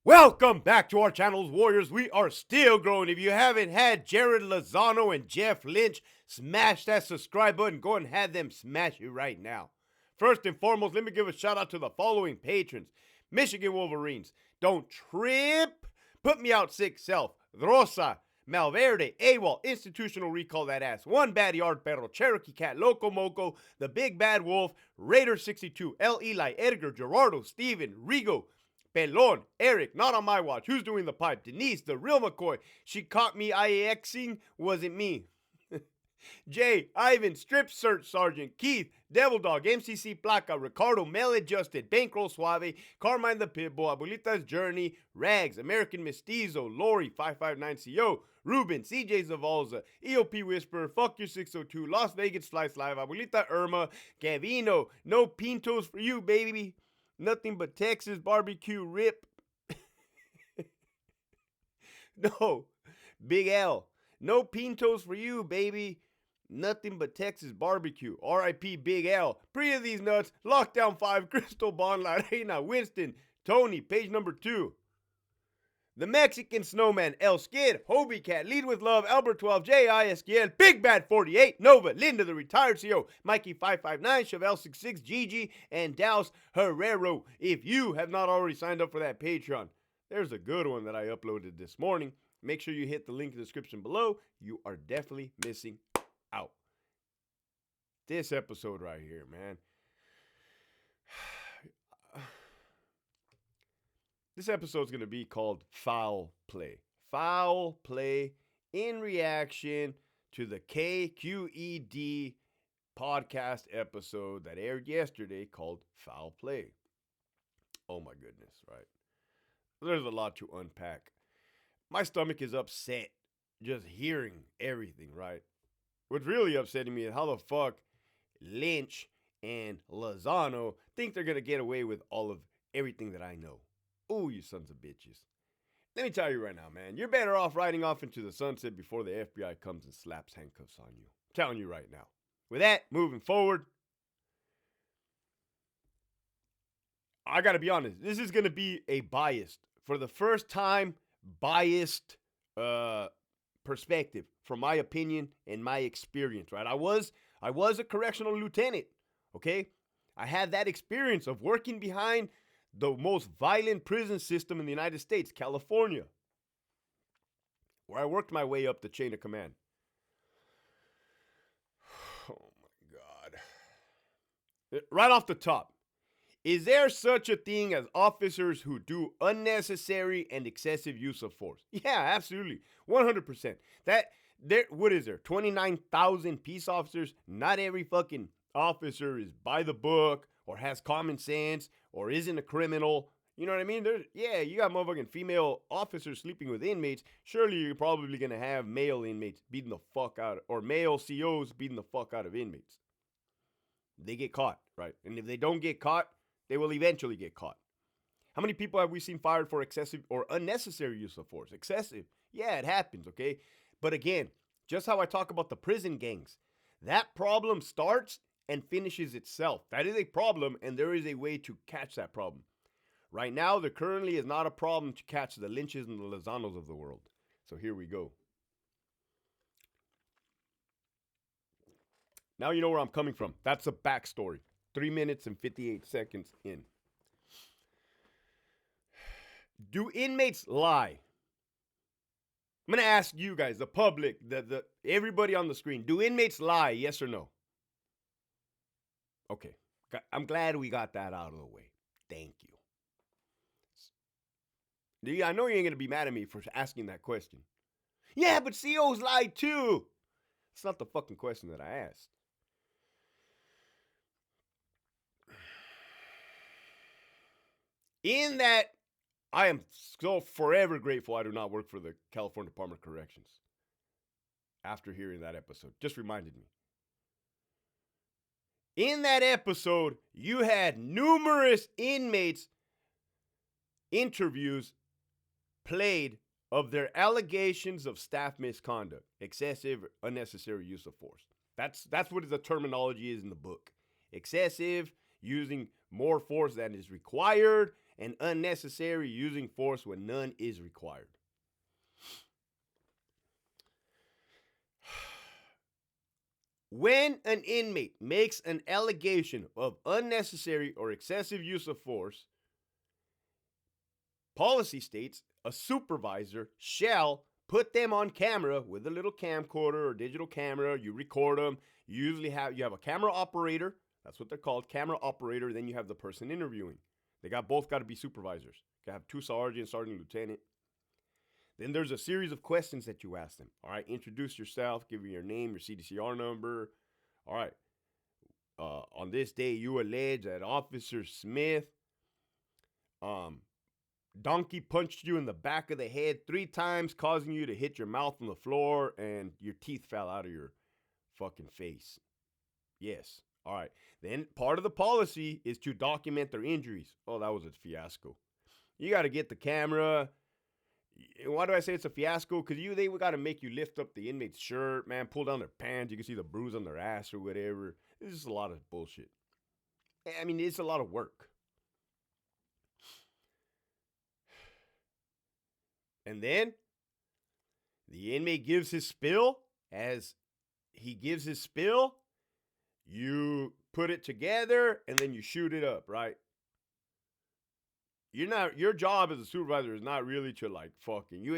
Welcome back to our channels, Warriors. We are still growing. If you haven't had Jared Lozano and Jeff Lynch smash that subscribe button, go and have them smash it right now. First and foremost, let me give a shout out to the following patrons. Michigan Wolverines, Don't Trip, Put Me Out Sick Self, Rosa, Malverde, AWOL, Institutional Recall That Ass, One Bad Yard Perro, Cherokee Cat, Loco Moco, The Big Bad Wolf, Raider 62, L. Eli, Edgar, Gerardo, Steven, Rigo, Pelon, Eric, Not On My Watch, Who's Doing the Pipe, Denise, The Real McCoy, She Caught Me IAXing, Wasn't Me. Jay, Ivan, Strip Search Sergeant, Keith, Devil Dog, MCC Placa, Ricardo, Maladjusted, Bankroll Suave, Carmine the Pitbull, Abuelita's Journey, Rags, American Mestizo, Lori, 559CO, Ruben, CJ Zavalza, EOP Whisperer, Fuck Your 602, Las Vegas Slice Live, Abuelita Irma, Gavino, No Pintos for You, baby. Nothing but Texas barbecue rip. No, Big L. No Pintos for you, baby. Nothing but Texas barbecue. R.I.P. Big L. Pre of these nuts. Lockdown 5. Crystal Bond. La Reina. Winston. Tony. Page number 2. The Mexican Snowman. El Skid. Hobie Cat. Lead with Love. Albert 12. J.I.S.K.L. Big Bad 48. Nova. Linda the Retired CO. Mikey 559. Chevelle 66. Gigi. And Douse Herrero. If you have not already signed up for that Patreon, there's a good one that I uploaded this morning. Make sure you hit the link in the description below. You are definitely missing out. This episode right here, man. This episode is going to be called Foul Play. Foul Play in reaction to the KQED podcast episode that aired yesterday called Foul Play. Oh my goodness, right? There's a lot to unpack. My stomach is upset just hearing everything, right? What's really upsetting me is how the fuck Lynch and Lozano think they're going to get away with all of everything that I know. Oh, you sons of bitches. Let me tell you right now, man. You're better off riding off into the sunset before the FBI comes and slaps handcuffs on you. I'm telling you right now. With that, moving forward, I got to be honest. This is going to be a biased, for the first time, biased perspective from my opinion and my experience, right? I was a correctional lieutenant, okay? I had that experience of working behind the most violent prison system in the United States, California, where I worked my way up the chain of command. Oh my God. Right off the top, is there such a thing as officers who do unnecessary and excessive use of force? Yeah, absolutely. 100%. What is there? 29,000 peace officers? Not every fucking officer is by the book or has common sense or isn't a criminal. You know what I mean? You got motherfucking female officers sleeping with inmates. Surely you're probably going to have male inmates beating the fuck out, or male COs beating the fuck out of inmates. They get caught, right? And if they don't get caught, they will eventually get caught. How many people have we seen fired for excessive or unnecessary use of force? Excessive. Yeah, it happens, okay? But again, just how I talk about the prison gangs, that problem starts and finishes itself. That is a problem, and there is a way to catch that problem. Right now, there currently is not a problem to catch the Lynches and the Lozanos of the world. So here we go. Now you know where I'm coming from. That's a backstory. 3 minutes and 58 seconds in. Do inmates lie? I'm going to ask you guys, the public, everybody on the screen. Do inmates lie, yes or no? Okay. I'm glad we got that out of the way. Thank you. I know you ain't going to be mad at me for asking that question. Yeah, but COs lie too. It's not the fucking question that I asked. In that, I am so forever grateful I do not work for the California Department of Corrections. After hearing that episode, just reminded me. In that episode, you had numerous inmates interviews played of their allegations of staff misconduct, excessive, unnecessary use of force. That's what the terminology is in the book. Excessive, using more force than is required, and unnecessary using force when none is required. When an inmate makes an allegation of unnecessary or excessive use of force, policy states a supervisor shall put them on camera with a little camcorder or digital camera. You record them. You usually have a camera operator. That's what they're called, camera operator. Then you have the person interviewing. They both got to be supervisors. You have two sergeants, sergeant, lieutenant. Then there's a series of questions that you ask them. All right, introduce yourself, give me your name, your CDCR number. All right, on this day, you allege that Officer Smith donkey punched you in the back of the head 3 times, causing you to hit your mouth on the floor and your teeth fell out of your fucking face. Yes. All right. Then part of the policy is to document their injuries. Oh, that was a fiasco. You got to get the camera. Why do I say it's a fiasco? Because they got to make you lift up the inmate's shirt, man, pull down their pants. You can see the bruise on their ass or whatever. This is a lot of bullshit. I mean, it's a lot of work. And then the inmate gives his spill. As he gives his spill, you put it together and then you shoot it up, right? Your job as a supervisor is not really to like fucking, you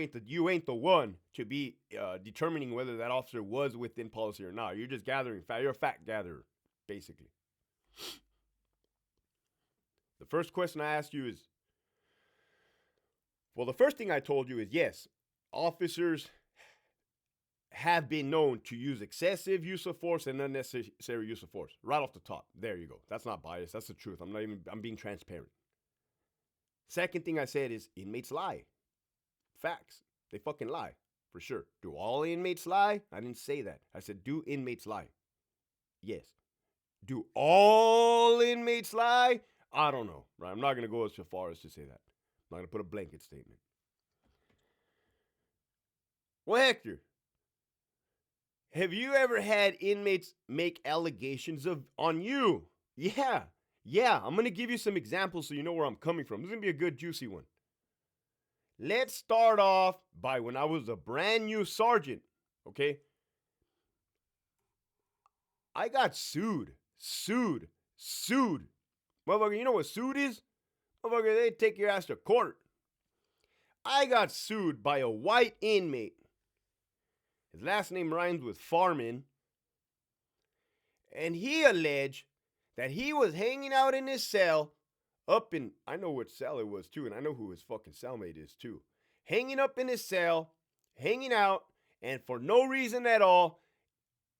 ain't the one to be determining whether that officer was within policy or not. You're just gathering fact. You're a fact gatherer, basically. The first question I asked you is, well, the first thing I told you is, yes, officers have been known to use excessive use of force and unnecessary use of force. Right off the top. There you go. That's not biased. That's the truth. I'm being transparent. Second thing I said is inmates lie. Facts. They fucking lie. For sure. Do all inmates lie? I didn't say that. I said, do inmates lie? Yes. Do all inmates lie? I don't know. Right? I'm not going to go as far as to say that. I'm not going to put a blanket statement. Well, Hector, have you ever had inmates make allegations on you? Yeah. I'm going to give you some examples so you know where I'm coming from. This is going to be a good, juicy one. Let's start off by when I was a brand new sergeant, okay? I got sued. Motherfucker, you know what sued is? Motherfucker, they take your ass to court. I got sued by a white inmate. His last name rhymes with Farman. And he alleged that he was hanging out in his cell up in, I know which cell it was too, and I know who his fucking cellmate is too. Hanging up in his cell, hanging out, and for no reason at all,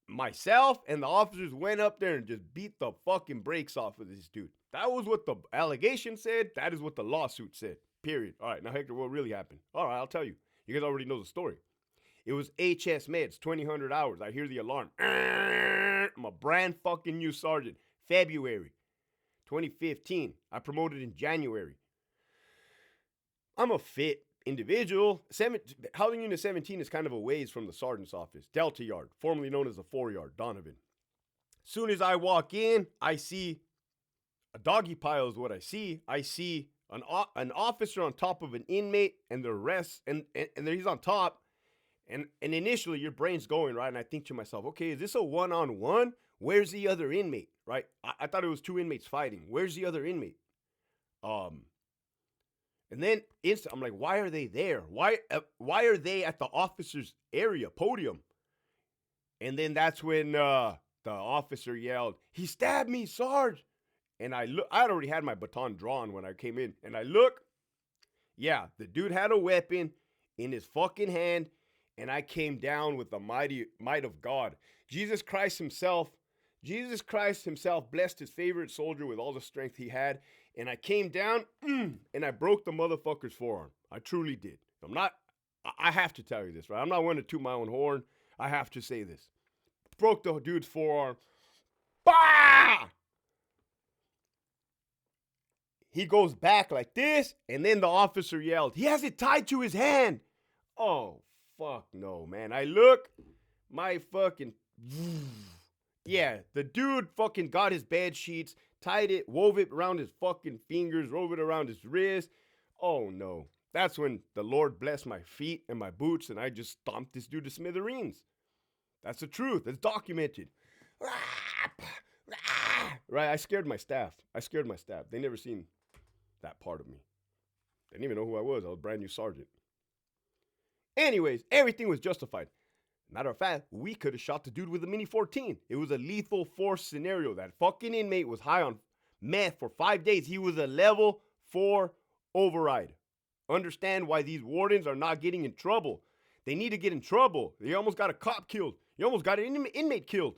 myself and the officers went up there and just beat the fucking brakes off of this dude. That was what the allegation said. That is what the lawsuit said. Period. All right, now Hector, what really happened? All right, I'll tell you. You guys already know the story. It was HS Meds, 2000 hours. I hear the alarm. I'm a brand fucking new sergeant. February 2015. I promoted in January. I'm a fit individual. Housing Unit 17 is kind of a ways from the sergeant's office. Delta Yard, formerly known as the 4-yard, Donovan. Soon as I walk in, I see a doggy pile is what I see. I see an officer on top of an inmate and the rest, and he's on top. And initially, your brain's going, right? And I think to myself, okay, is this a one-on-one? Where's the other inmate, right? I thought it was 2 inmates fighting. Where's the other inmate? And then I'm like, why are they there? Why are they at the officer's area, podium? And then that's when the officer yelled, "He stabbed me, Sarge!" And I'd already had my baton drawn when I came in. And I look, yeah, the dude had a weapon in his fucking hand. And I came down with the might of God. Jesus Christ himself blessed his favorite soldier with all the strength he had. And I came down and I broke the motherfucker's forearm. I truly did. I have to tell you this, right? I'm not one to toot my own horn. I have to say this. Broke the dude's forearm. Bah! He goes back like this. And then the officer yelled, "He has it tied to his hand." Oh, fuck no, man. I look, my fucking, yeah, the dude fucking got his bed sheets tied it, wove it around his fucking fingers, wove it around his wrist. Oh no. That's when the Lord blessed my feet and my boots, and I just stomped this dude to smithereens. That's the truth. It's documented. Right? I scared my staff. They never seen that part of me. They didn't even know who I was. I was a brand new sergeant. Anyways, everything was justified. Matter of fact, we could have shot the dude with a Mini 14. It was a lethal force scenario. That fucking inmate was high on meth for 5 days. He was a level 4 override. Understand why these wardens are not getting in trouble. They need to get in trouble. They almost got a cop killed. You almost got an inmate killed.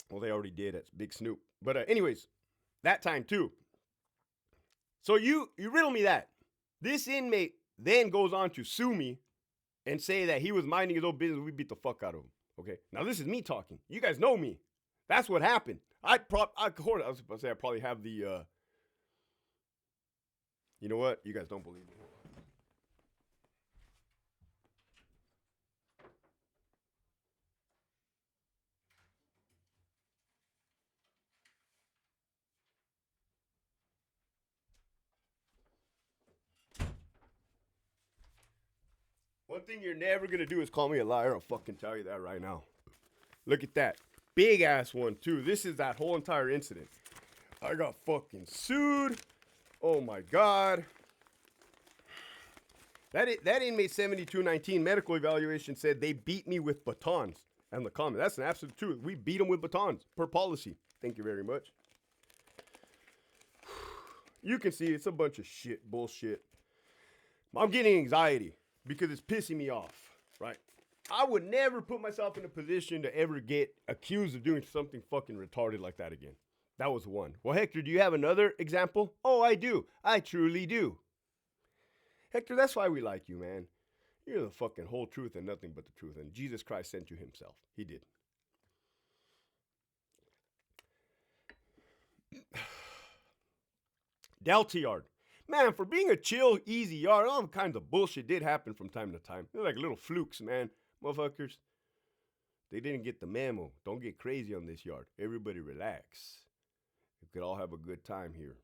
Well, they already did. That's Big Snoop. But anyways, that time too. So you riddle me that. This inmate then goes on to sue me and say that he was minding his own business. We beat the fuck out of him. Okay. Now this is me talking. You guys know me. That's what happened. I was supposed to say I probably have the, you know what? You guys don't believe me. One thing you're never going to do is call me a liar. I'll fucking tell you that right now. Look at that. Big ass one too. This is that whole entire incident. I got fucking sued. Oh my God. That inmate 7219 medical evaluation said they beat me with batons. And the comment. That's an absolute truth. We beat them with batons per policy. Thank you very much. You can see it's a bunch of shit, bullshit. I'm getting anxiety because it's pissing me off, right? I would never put myself in a position to ever get accused of doing something fucking retarded like that again. That was one. Well, Hector, do you have another example? Oh, I do. I truly do. Hector, that's why we like you, man. You're the fucking whole truth and nothing but the truth. And Jesus Christ sent you himself. He did. Delta Yard. Man, for being a chill, easy yard, all kinds of bullshit did happen from time to time. They're like little flukes, man. Motherfuckers, they didn't get the memo. Don't get crazy on this yard. Everybody relax. We could all have a good time here.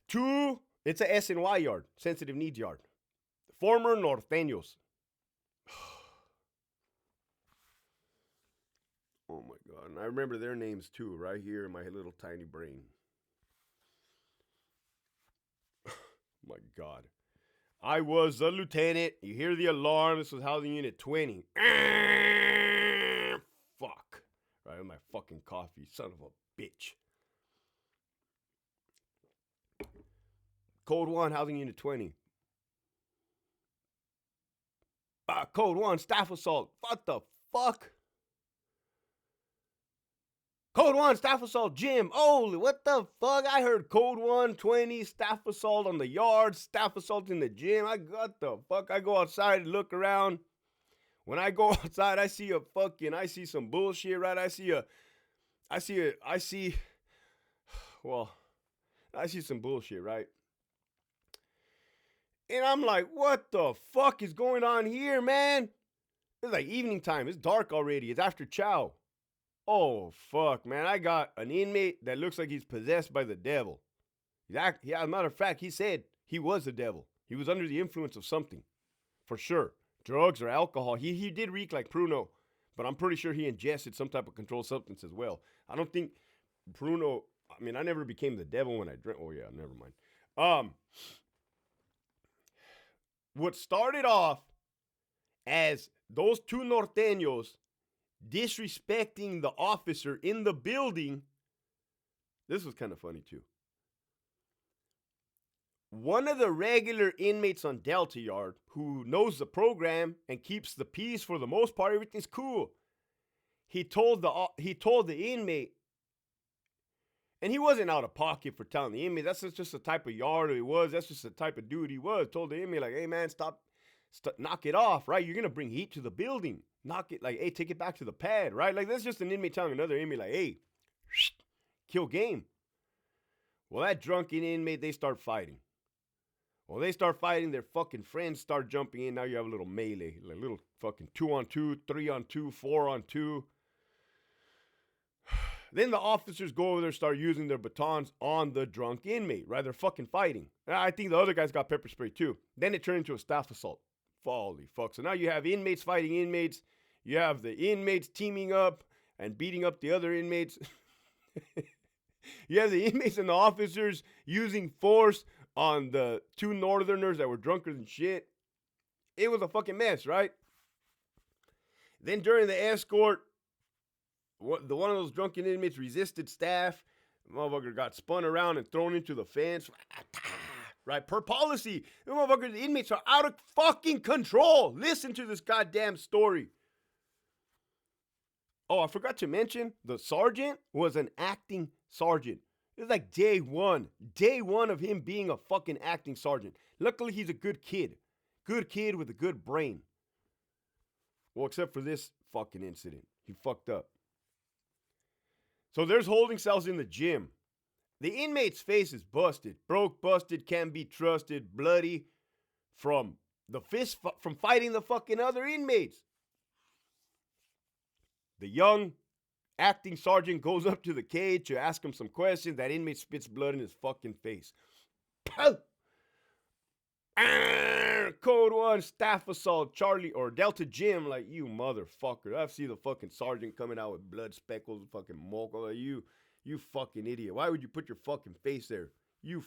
2, it's a SNY yard, sensitive needs yard. Former Norteños. Oh my God. And I remember their names too, right here in my little tiny brain. My God. I was a lieutenant. You hear the alarm. This was housing unit 20. Fuck. Right with my fucking coffee. Son of a bitch. Code 1, housing unit 20. Code 1, staff assault. What the fuck? Code 1, staff assault, gym. Holy, what the fuck? I heard code 120, staff assault on the yard, staff assault in the gym. What the fuck? I go outside and look around. When I go outside, I see some bullshit, right? I see some bullshit, right? And I'm like, what the fuck is going on here, man? It's like evening time. It's dark already. It's after chow. Oh, fuck, man. I got an inmate that looks like he's possessed by the devil. As a matter of fact, he said he was the devil. He was under the influence of something. For sure. Drugs or alcohol. He did reek like Pruno, but I'm pretty sure he ingested some type of controlled substance as well. I don't think Pruno, I mean, I never became the devil when I drank. Oh, yeah, never mind. What started off as those 2 norteños disrespecting the officer in the building, this was kind of funny too. One of the regular inmates on Delta Yard who knows the program and keeps the peace for the most part, everything's cool. He told the inmate, and he wasn't out of pocket for telling the inmate. That's just the type of yard he was. That's just the type of dude he was. Told the inmate, like, hey man, stop, knock it off, right? You're gonna bring heat to the building. Knock it, like, hey, take it back to the pad, right? Like, that's just an inmate telling another inmate, like, hey, kill game. Well, that drunken inmate, they start fighting. Well, they start fighting. Their fucking friends start jumping in. Now you have a little melee, a little fucking 2-on-2, 3-on-2, 4-on-2. Then the officers go over there, start using their batons on the drunk inmate, right? They're fucking fighting. I think the other guys got pepper spray too. Then it turned into a staff assault. Holy fuck. So now you have inmates fighting inmates. You have the inmates teaming up and beating up the other inmates. You have the inmates and the officers using force on the two northerners that were drunker than shit. It was a fucking mess, right? Then during the escort, one of those drunken inmates resisted staff. The motherfucker got spun around and thrown into the fence. Right? Per policy, the inmates are out of fucking control. Listen to this goddamn story. Oh, I forgot to mention, the sergeant was an acting sergeant. It was like day one of him being a fucking acting sergeant. Luckily, he's a good kid with a good brain. Well, except for this fucking incident. He fucked up. So there's holding cells in the gym. The inmate's face is busted. Broke, busted, can't be trusted, bloody from from fighting the fucking other inmates. The young acting sergeant goes up to the cage to ask him some questions. That inmate spits blood in his fucking face. Code 1, staff assault, Charlie or Delta Jim, like, you motherfucker. I've seen the fucking sergeant coming out with blood speckles, fucking mocha, like, you fucking idiot. Why would you put your fucking face there? You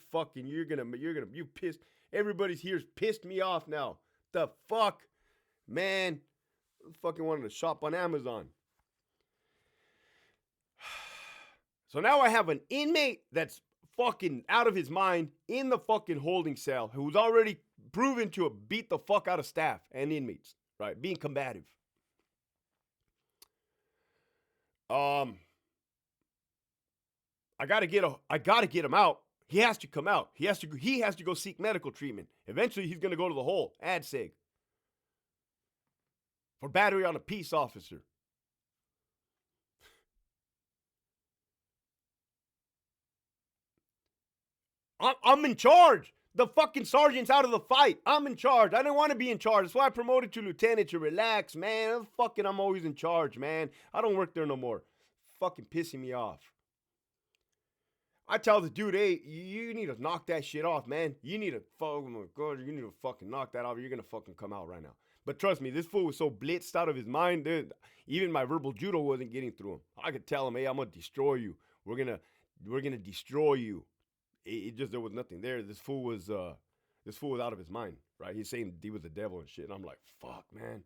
pissed. Everybody's here's pissed me off now. The fuck? Man, I fucking wanted to shop on Amazon. So now I have an inmate that's fucking out of his mind in the fucking holding cell who's already proven to beat the fuck out of staff and inmates, right? Being combative. I gotta get him out. He has to come out. He has to go seek medical treatment. Eventually he's gonna go to the hole, ADSEG. For battery on a peace officer. I'm in charge. The fucking sergeant's out of the fight. I'm in charge. I didn't want to be in charge. That's why I promoted to lieutenant to relax, man. Fucking, I'm always in charge, man. I don't work there no more. Fucking pissing me off. I tell the dude, hey, you need to knock that shit off, man. You need to fucking knock that off. You're gonna fucking come out right now. But trust me, this fool was so blitzed out of his mind, dude, even my verbal judo wasn't getting through him. I could tell him, hey, I'm gonna destroy you. We're gonna destroy you. It just, there was nothing there. This fool was out of his mind, right? He's saying he was the devil and shit. And I'm like, fuck, man.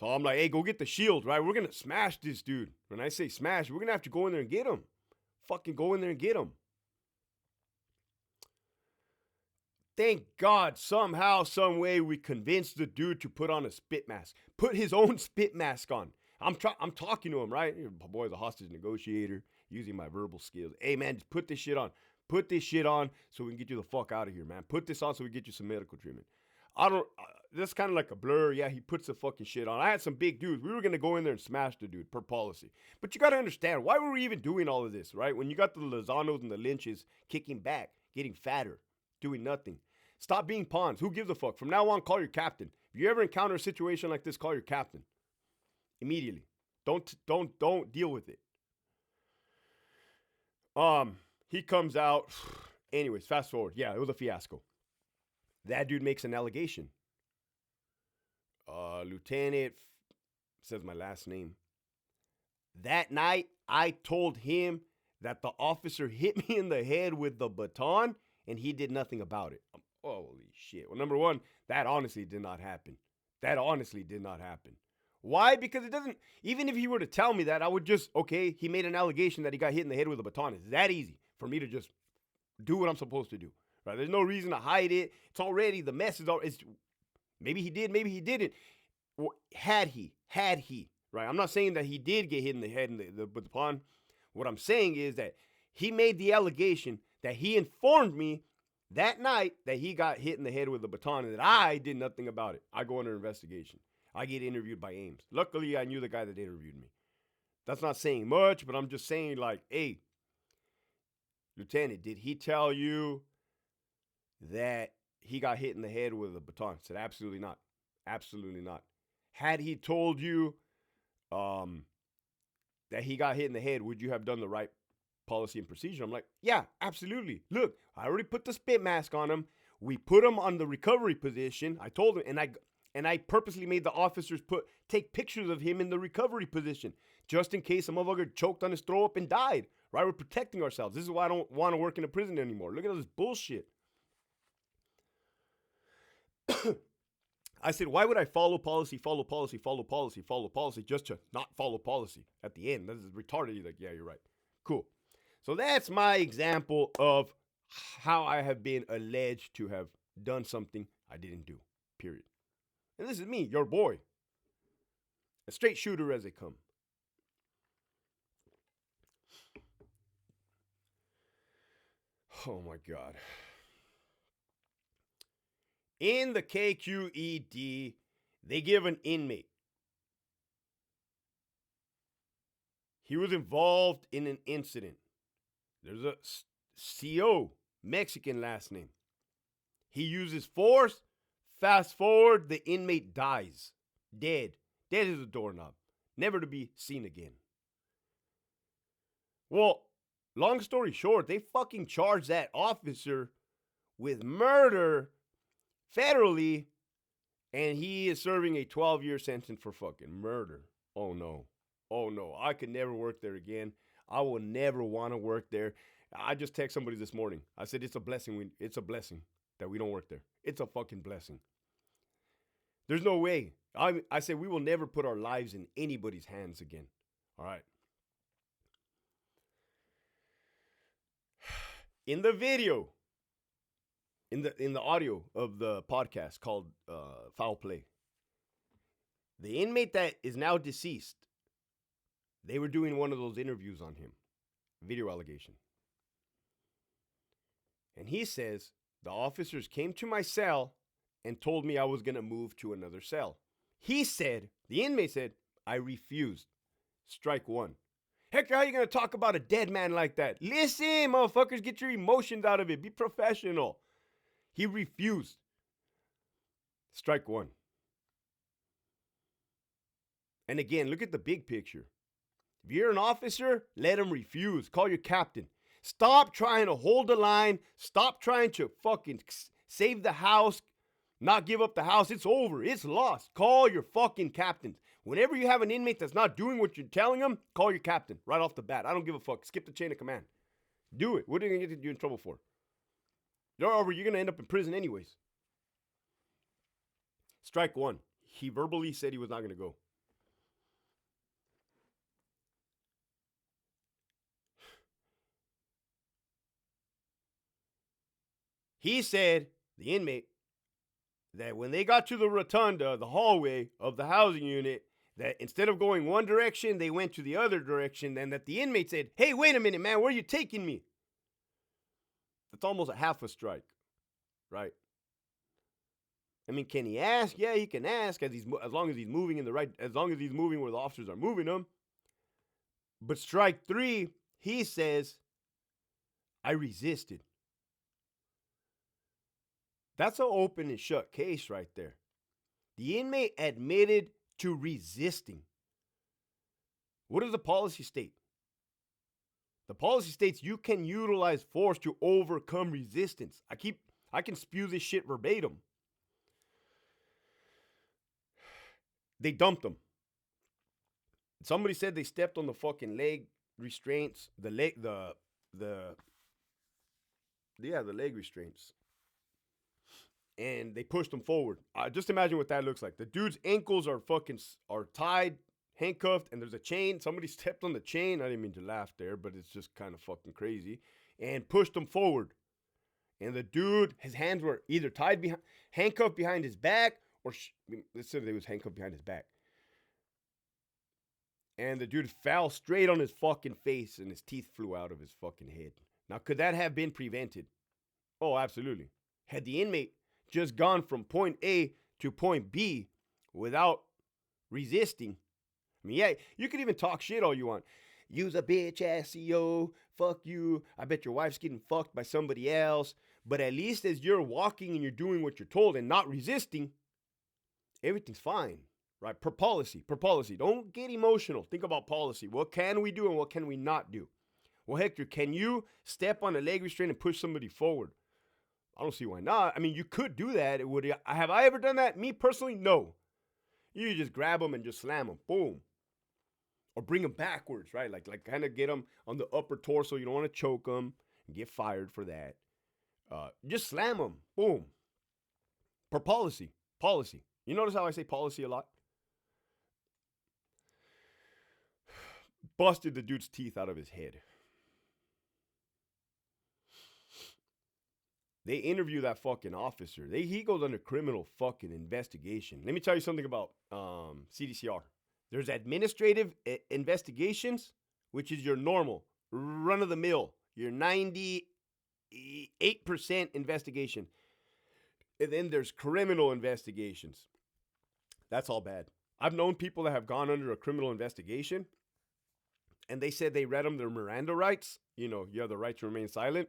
So I'm like, hey, go get the shield, right? We're gonna smash this dude. When I say smash, we're gonna have to go in there and get him. Fucking go in there and get him. Thank God, somehow, some way, we convinced the dude to put on a spit mask. Put his own spit mask on. I'm talking to him, right? My boy's a hostage negotiator, using my verbal skills. Hey, man, just put this shit on. Put this shit on so we can get you the fuck out of here, man. Put this on so we get you some medical treatment. That's kind of like a blur. Yeah, he puts the fucking shit on. I had some big dudes. We were going to go in there and smash the dude per policy. But you got to understand, why were we even doing all of this, right? When you got the Lozanos and the Lynches kicking back, getting fatter, doing nothing. Stop being pawns. Who gives a fuck? From now on, call your captain. If you ever encounter a situation like this, call your captain. Immediately. Don't deal with it. He comes out. Anyways, fast forward. Yeah, it was a fiasco. That dude makes an allegation. Lieutenant says my last name. That night, I told him that the officer hit me in the head with the baton and he did nothing about it. Holy shit. Well, number one, that honestly did not happen. Why? Because it doesn't, even if he were to tell me that, I would just, okay, he made an allegation that he got hit in the head with a baton. It's that easy for me to just do what I'm supposed to do, right? There's no reason to hide it. It's already, the mess is already, maybe he did, maybe he didn't. Had he, right? I'm not saying that he did get hit in the head with the baton. What I'm saying is that he made the allegation that he informed me that night that he got hit in the head with a baton and that I did nothing about it. I go under investigation. I get interviewed by Ames. Luckily, I knew the guy that interviewed me. That's not saying much, but I'm just saying, like, hey, Lieutenant, did he tell you that he got hit in the head with a baton. I said, absolutely not. Absolutely not. Had he told you that he got hit in the head, would you have done the right policy and procedure? I'm like, yeah, absolutely. Look, I already put the spit mask on him. We put him on the recovery position. I told him, and I purposely made the officers take pictures of him in the recovery position, just in case a motherfucker choked on his throw up and died. Right? We're protecting ourselves. This is why I don't want to work in a prison anymore. Look at all this bullshit. I said, why would I follow policy just to not follow policy at the end? This is retarded. He's like, yeah, you're right. Cool. So that's my example of how I have been alleged to have done something I didn't do, period. And this is me, your boy. A straight shooter as they come. Oh my God. In the KQED, they give an inmate. He was involved in an incident. There's a CO, Mexican last name. He uses force. Fast forward, the inmate dies. Dead. Dead as a doorknob. Never to be seen again. Well, long story short, they fucking charged that officer with murder federally, and he is serving a 12-year sentence for fucking murder. Oh no. Oh no. I could never work there again. I will never want to work there. I just texted somebody this morning. I said, it's a blessing. It's a blessing that we don't work there. It's a fucking blessing. There's no way. I said, we will never put our lives in anybody's hands again. All right. In the video, in the audio of the podcast called Foul Play, the inmate that is now deceased, they were doing one of those interviews on him, video allegation. And he says, the officers came to my cell and told me I was going to move to another cell. He said, the inmate said, I refused. Strike one. Hector, how are you going to talk about a dead man like that? Listen, motherfuckers, get your emotions out of it. Be professional. He refused. Strike one. And again, look at the big picture. If you're an officer, let him refuse. Call your captain. Stop trying to hold the line. Stop trying to fucking save the house. Not give up the house. It's over. It's lost. Call your fucking captains. Whenever you have an inmate that's not doing what you're telling them, call your captain right off the bat. I don't give a fuck. Skip the chain of command. Do it. What are you going to get you in trouble for? You're going to end up in prison anyways. Strike one. He verbally said he was not going to go. He said, the inmate, that when they got to the rotunda, the hallway of the housing unit, that instead of going one direction, they went to the other direction, and that the inmate said, hey, wait a minute, man, where are you taking me? That's almost a half a strike, right? I mean, can he ask? Yeah, he can ask as long as he's moving as long as he's moving where the officers are moving him. But strike three, he says, I resisted. That's an open and shut case right there. The inmate admitted to resisting. What does the policy state? The policy states you can utilize force to overcome resistance. I can spew this shit verbatim. They dumped him. Somebody said they stepped on the fucking leg restraints, the leg restraints. And they pushed him forward. Just imagine what that looks like. The dude's ankles are tied, handcuffed, and there's a chain. Somebody stepped on the chain. I didn't mean to laugh there, but it's just kind of fucking crazy. And pushed him forward. And the dude, his hands were either handcuffed behind his back, or let's say they was handcuffed behind his back. And the dude fell straight on his fucking face, and his teeth flew out of his fucking head. Now, could that have been prevented? Oh, absolutely. Had the inmate just gone from point A to point B without resisting. I mean, yeah, you could even talk shit all you want. You's a bitch ass CEO. Fuck you. I bet your wife's getting fucked by somebody else. But at least as you're walking and you're doing what you're told and not resisting, everything's fine, right? Per policy. Don't get emotional. Think about policy. What can we do and what can we not do? Well, Hector, can you step on a leg restraint and push somebody forward? I don't see why not. I mean, you could do that. Have I ever done that? Me personally, no. You just grab them and just slam them. Boom. Or bring them backwards, right? Like kind of get them on the upper torso. You don't want to choke them and get fired for that. Just slam them. Boom. Per policy. You notice how I say policy a lot? Busted the dude's teeth out of his head. They interview that fucking officer. He goes under criminal fucking investigation. Let me tell you something about CDCR. There's administrative investigations, which is your normal, run-of-the-mill, your 98% investigation. And then there's criminal investigations. That's all bad. I've known people that have gone under a criminal investigation, and they said they read them their Miranda rights. You know, you have the right to remain silent.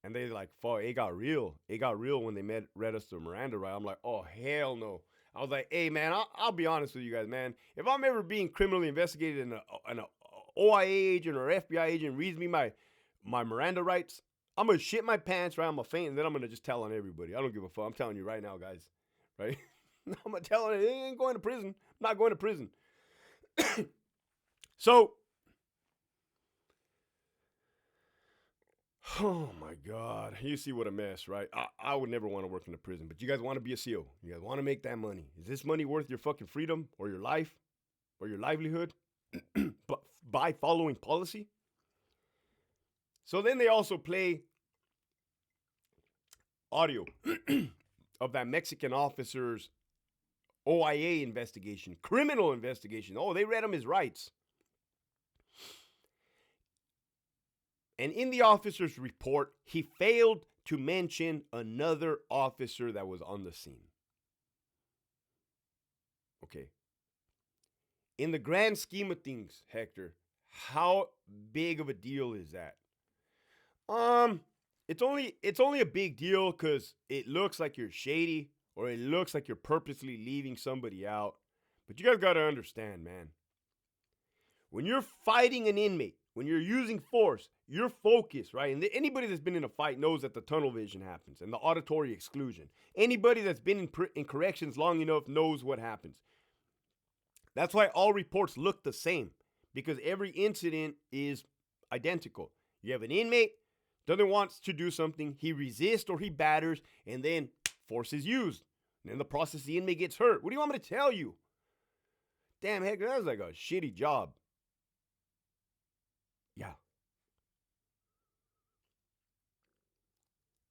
And they like, fuck, it got real. It got real when they read us the Miranda right. I'm like, oh, hell no. I was like, hey, man, I'll be honest with you guys, man. If I'm ever being criminally investigated and an OIA agent or FBI agent reads me my Miranda rights, I'm going to shit my pants, right? I'm going to faint, and then I'm going to just tell on everybody. I don't give a fuck. I'm telling you right now, guys. Right? I'm going to tell it. They ain't going to prison. I'm not going to prison. So, oh my God. You see what a mess, right? I would never want to work in a prison, but you guys want to be a SEAL. You guys want to make that money. Is this money worth your fucking freedom or your life or your livelihood but by following policy? So then they also play audio of that Mexican officer's OIA investigation, criminal investigation. Oh, they read him his rights. And in the officer's report, he failed to mention another officer that was on the scene. Okay. In the grand scheme of things, Hector, how big of a deal is that? It's only a big deal because it looks like you're shady or it looks like you're purposely leaving somebody out. But you guys got to understand, man. When you're fighting an inmate, when you're using force, you're focused, right? And anybody that's been in a fight knows that the tunnel vision happens and the auditory exclusion. Anybody that's been in corrections long enough knows what happens. That's why all reports look the same, because every incident is identical. You have an inmate, doesn't want to do something, he resists or he batters, and then force is used. And in the process, the inmate gets hurt. What do you want me to tell you? Damn, heck, that was like a shitty job. Yeah.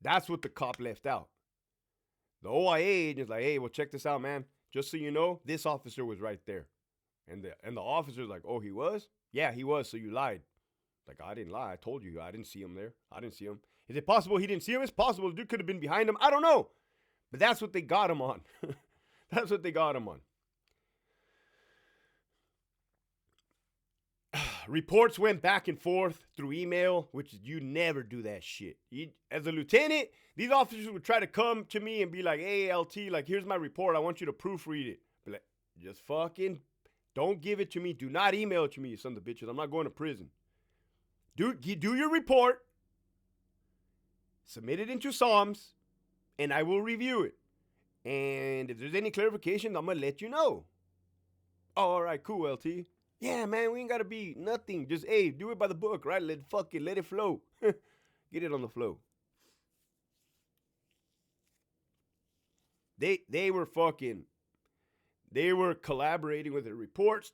That's what the cop left out. The OIA agent's like, hey, well, check this out, man. Just so you know, this officer was right there. And the officer's like, oh, he was? Yeah, he was, so you lied. Like, I didn't lie. I told you. I didn't see him there. I didn't see him. Is it possible he didn't see him? It's possible. The dude could have been behind him. I don't know. But that's what they got him on. That's what they got him on. Reports went back and forth through email, which you never do that shit. As a lieutenant, these officers would try to come to me and be like, hey, LT, like, here's my report. I want you to proofread it. Be like, just fucking don't give it to me. Do not email it to me, you son of bitches. I'm not going to prison. Do your report. Submit it into Psalms, and I will review it. And if there's any clarification, I'm going to let you know. Oh, all right, cool, LT. Yeah, man, we ain't got to be nothing. Just, hey, do it by the book, right? Let it flow. Get it on the flow. They were collaborating with the reports.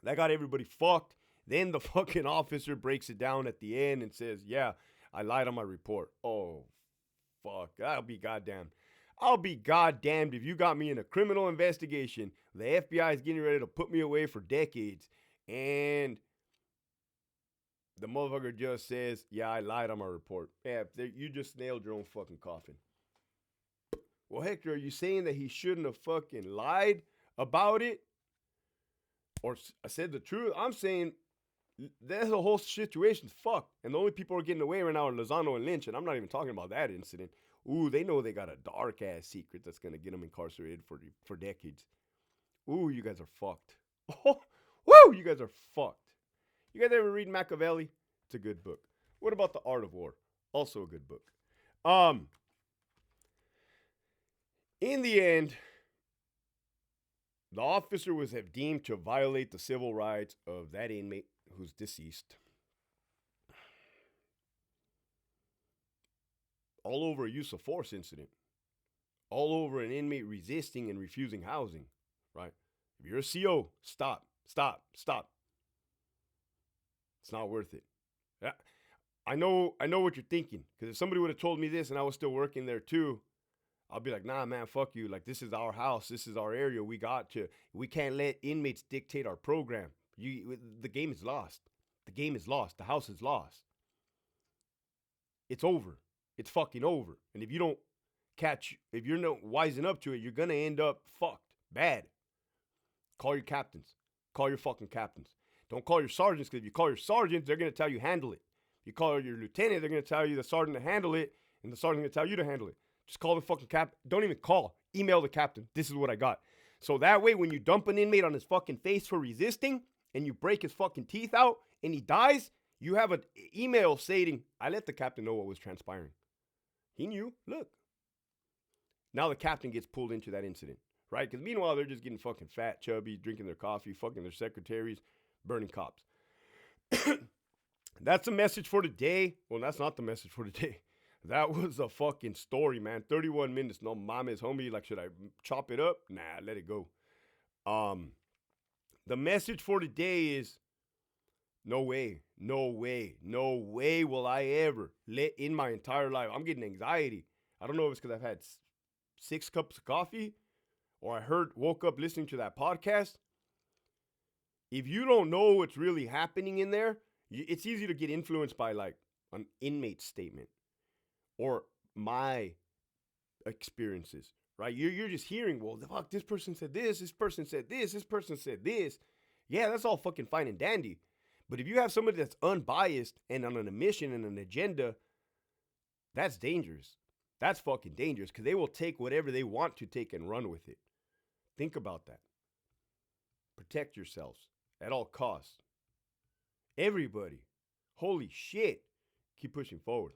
That got everybody fucked. Then the fucking officer breaks it down at the end and says, yeah, I lied on my report. Oh, fuck. I'll be goddamn if you got me in a criminal investigation. The FBI is getting ready to put me away for decades. And the motherfucker just says, yeah, I lied on my report. Yeah, you just nailed your own fucking coffin. Well, Hector, are you saying that he shouldn't have fucking lied about it? Or said the truth? I'm saying There's a whole situation's fucked. And the only people who are getting away right now are Lozano and Lynch. And I'm not even talking about that incident. Ooh, they know they got a dark ass secret that's gonna get them incarcerated for decades. Ooh, you guys are fucked. Oh, woo, you guys are fucked. You guys ever read Machiavelli? It's a good book. What about The Art of War? Also a good book. In the end, the officer was deemed to violate the civil rights of that inmate who's deceased. All over a use of force incident. All over an inmate resisting and refusing housing, right? If you're a CO, stop. It's not worth it. Yeah, I know what you're thinking. Because if somebody would have told me this and I was still working there too, I'll be like, nah, man, fuck you. Like, this is our house. This is our area. We can't let inmates dictate our program. The game is lost. The game is lost. The house is lost. It's over. It's fucking over. And if you're not wising up to it, you're going to end up fucked. Bad. Call your captains. Call your fucking captains. Don't call your sergeants, because if you call your sergeants, they're going to tell you handle it. If you call your lieutenant, they're going to tell you the sergeant to handle it, and the sergeant going to tell you to handle it. Just call the fucking captain. Don't even call. Email the captain. This is what I got. So that way, when you dump an inmate on his fucking face for resisting, and you break his fucking teeth out, and he dies, you have an email stating, I let the captain know what was transpiring. He knew. Look. Now the captain gets pulled into that incident, right? Because meanwhile, they're just getting fucking fat, chubby, drinking their coffee, fucking their secretaries, burning cops. That's the message for today. Well, that's not the message for today. That was a fucking story, man. 31 minutes. No mames, homie. Like, should I chop it up? Nah, let it go. The message for today is no way will I ever let in my entire life. I'm getting anxiety. I don't know if it's because I've had 6 cups of coffee or woke up listening to that podcast. If you don't know what's really happening in there, it's easy to get influenced by like an inmate statement or my experiences, right? You're just hearing, well, fuck, this person said this person said this person said this. Yeah, that's all fucking fine and dandy. But if you have somebody that's unbiased and on a mission and an agenda, that's dangerous. That's fucking dangerous, because they will take whatever they want to take and run with it. Think about that. Protect yourselves at all costs. Everybody. Holy shit. Keep pushing forward.